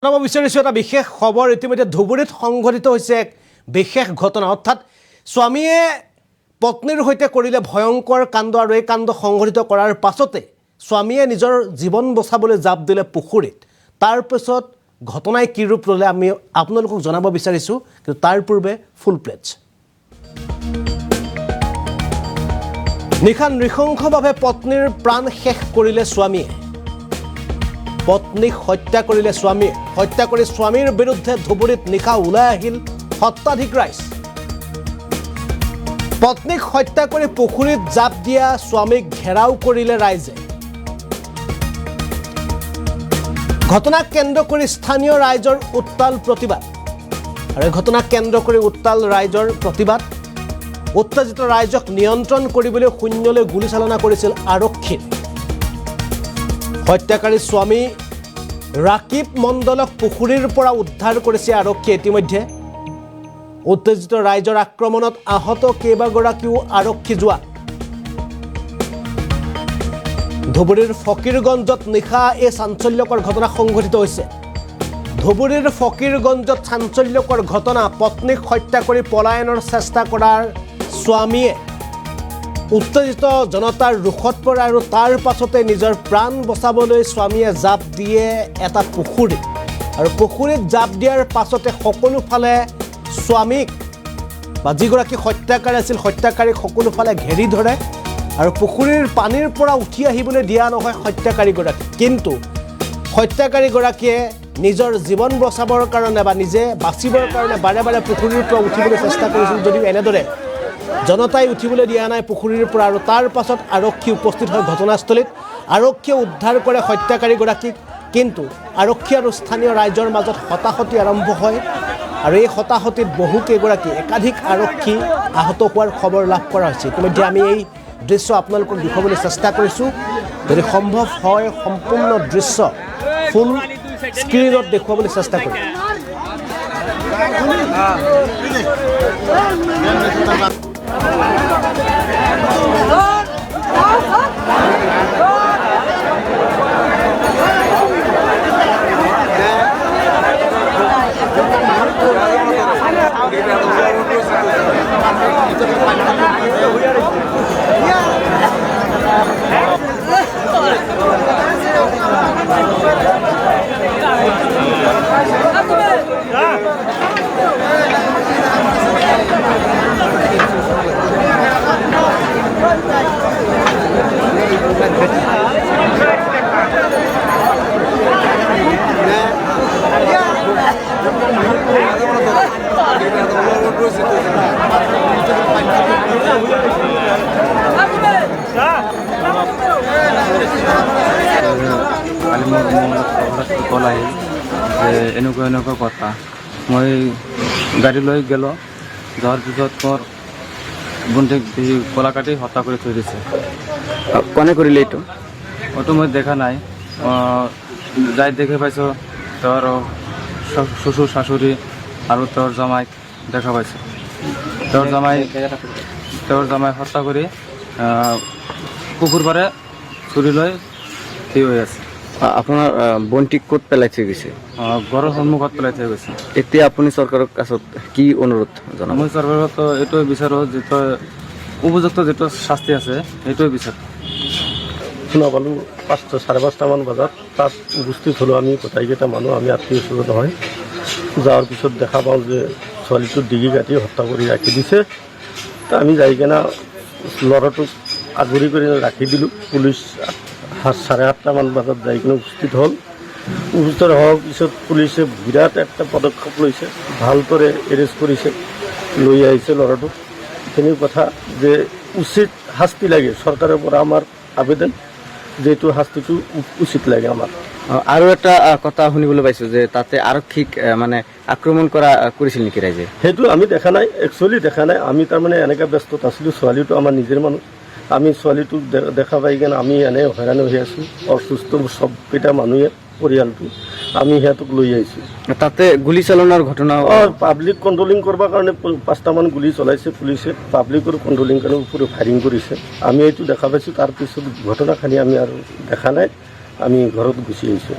জানাব বিচাৰিছোঁ এটা বিশেষ খবৰ ইতিমধ্যে ধুবুৰীত সংঘটিত হৈছে এক বিশেষ ঘটনা অৰ্থাৎ স্বামীয়ে পত্নীৰ সৈতে কৰিলে ভয়ংকৰ কাণ্ড আৰু এই কাণ্ড সংঘটিত কৰাৰ পাছতে স্বামীয়ে নিজৰ জীৱন বচাবলৈ জাপ দিলে পুখুৰীত তাৰ পিছত ঘটনাই কি ৰূপ ল'লে আমি আপোনালোকক জনাব বিচাৰিছোঁ কিন্তু তাৰ পূৰ্বে ফুল প্লেটছ নিশা নৃশংসভাৱে পত্নীৰ প্ৰাণ শেষ কৰিলে স্বামীয়ে পত্নীক হত্যা কৰিলে স্বামী হত্যা কৰি স্বামীৰ বিৰুদ্ধে ধুবুৰীত নিশা ওলাই আহিল সত্তাধিক ৰাইজ পত্নীক হত্যা কৰি পুখুৰীত জাপ দিয়া স্বামীক ঘেৰাও কৰিলে ৰাইজে ঘটনাক কেন্দ্ৰ কৰি স্থানীয় ৰাইজৰ উত্তাল প্ৰতিবাদ আৰু ঘটনাক কেন্দ্ৰ কৰি উত্তাল ৰাইজৰ প্ৰতিবাদ উত্তেজিত ৰাইজক নিয়ন্ত্ৰণ কৰিবলৈ শূন্যলৈ গুলীচালনা কৰিছিল আৰক্ষী হত্যাকাৰী স্বামী ৰাকিব মণ্ডলক পুখুৰীৰ পৰা উদ্ধাৰ কৰিছে আৰক্ষীয়ে ইতিমধ্যে উত্তেজিত ৰাইজৰ আক্ৰমণত আহত কেইবাগৰাকীও আৰক্ষী জোৱান ধুবুৰীৰ ফকীৰগঞ্জত নিশা এই চাঞ্চল্যকৰ ঘটনা সংঘটিত হৈছে ধুবুৰীৰ ফকীৰগঞ্জত চাঞ্চল্যকৰ ঘটনা পত্নীক হত্যা কৰি পলায়নৰ চেষ্টা কৰাৰ স্বামীয়ে উত্তেজিত জনতাৰ ৰোষত পৰে আৰু তাৰ পাছতে নিজৰ প্ৰাণ বচাবলৈ স্বামীয়ে জাপ দিয়ে এটা পুখুৰীত আৰু পুখুৰীত জাপ দিয়াৰ পাছতে সকলোফালে স্বামীক বা যিগৰাকী হত্যাকাৰী আছিল হত্যাকাৰীক সকলোফালে ঘেৰি ধৰে আৰু পুখুৰীৰ পানীৰ পৰা উঠি আহিবলৈ দিয়া নহয় হত্যাকাৰীগৰাকী কিন্তু হত্যাকাৰীগৰাকীয়ে নিজৰ জীৱন বচাবৰ কাৰণে বা নিজে বাচিবৰ কাৰণে বাৰে বাৰে পুখুৰীৰ পৰা উঠিবলৈ চেষ্টা কৰিছিল যদিও এনেদৰে জনতাই উঠিবলৈ দিয়া নাই পুখুৰীৰ পৰা আৰু তাৰ পাছত আৰক্ষী উপস্থিত হয় ঘটনাস্থলীত আৰক্ষীয়ে উদ্ধাৰ কৰে হত্যাকাৰীগৰাকীক কিন্তু আৰক্ষী আৰু স্থানীয় ৰাইজৰ মাজত হতাহতি আৰম্ভ হয় আৰু এই হতাহতিত বহুকেইগৰাকী একাধিক আৰক্ষী আহত হোৱাৰ খবৰ লাভ কৰা হৈছে ইতিমধ্যে আমি এই দৃশ্য আপোনালোকক দেখুৱাবলৈ চেষ্টা কৰিছোঁ যদি সম্ভৱ হয় সম্পূৰ্ণ দৃশ্য ফুল স্ক্ৰীণত দেখুৱাবলৈ চেষ্টা কৰিম কালি মোৰ কল আহিল যে এনেকুৱা কথা মই গাড়ী লৈ গ'লোঁ যোৱাৰ পিছত মোৰ বন্ধুক কলা কাটি হত্যা কৰি থৈ দিছে কোনে কৰিলে এইটো মই দেখা নাই যাই দেখি পাইছোঁ তোৰ শ্বশুৰ শাশুড়ী আৰু তোৰ জামাইক দেখা পাইছোঁ তোৰ জামাই হত্যা কৰি পুখুৰ পাৰে চুৰি লৈ থিয় হৈ আছে আপোনাৰ বন্তিক ক'ত পেলাই থৈ গৈছে ঘৰৰ সন্মুখত পেলাই থৈ গৈছে এতিয়া আপুনি চৰকাৰৰ কাছত কি অনুৰোধ জনাব মই চৰকাৰত এইটোৱে বিচাৰোঁ যিটো উপযুক্ত যিটো শাস্তি আছে সেইটোৱে বিচাৰোঁ শুনা পালোঁ 5টা 5:30মান বজাত তাত উপস্থিত হ'লোঁ আমি গোটেইকেইটা মানুহ আমি আত্মীয় স্বজন হয় যোৱাৰ পিছত দেখা পাওঁ যে ছোৱালীটোক ডিঙি কাটি হত্যা কৰি ৰাখি দিছে আমি যাই কিনে ল'ৰাটোক আগুৰি কৰি ৰাখি দিলোঁ পুলিচ 8:30মান বজাত যাই কিনে উপস্থিত হ'ল উপস্থিত হোৱাৰ পিছত পুলিচে বিৰাট একটা পদক্ষেপ লৈছে ভালদৰে এৰেষ্ট কৰিছে লৈ আহিছে ল'ৰাটোক এইখিনি কথা যে উচিত শাস্তি লাগে চৰকাৰৰ পৰা আমাৰ আবেদন যে এইটো শাস্তিটো উচিত লাগে আমাৰ আৰু এটা কথা শুনিবলৈ পাইছোঁ যে তাতে আৰক্ষীক মানে আক্ৰমণ কৰিছিল নেকি ৰাইজে সেইটো আমি দেখা নাই একচুৱেলি দেখা নাই আমি তাৰমানে এনেকৈ ব্যস্ত আছিলোঁ ছোৱালীটো আমাৰ নিজৰ মানুহ আমি ছোৱালীটোক দেখা পাই কিনে আমি এনে হয়ৰাণ হৈ আছোঁ অসুস্থ চবকেইটা মানুহে পৰিয়ালটো আমি সিহঁতক লৈ আহিছোঁ তাতে গুলীচালনাৰ ঘটনা পাব্লিক কণ্ট্ৰলিং কৰিবৰ কাৰণে 5টামান গুলী চলাইছে পুলিচে পাব্লিকৰ কণ্ট্ৰলিং কাৰণে ওপৰত ফায়াৰিং কৰিছে আমি এইটো দেখা পাইছোঁ তাৰপিছত ঘটনাখিনি আমি আৰু দেখা নাই আমি ঘৰত গুচি আহিছোঁ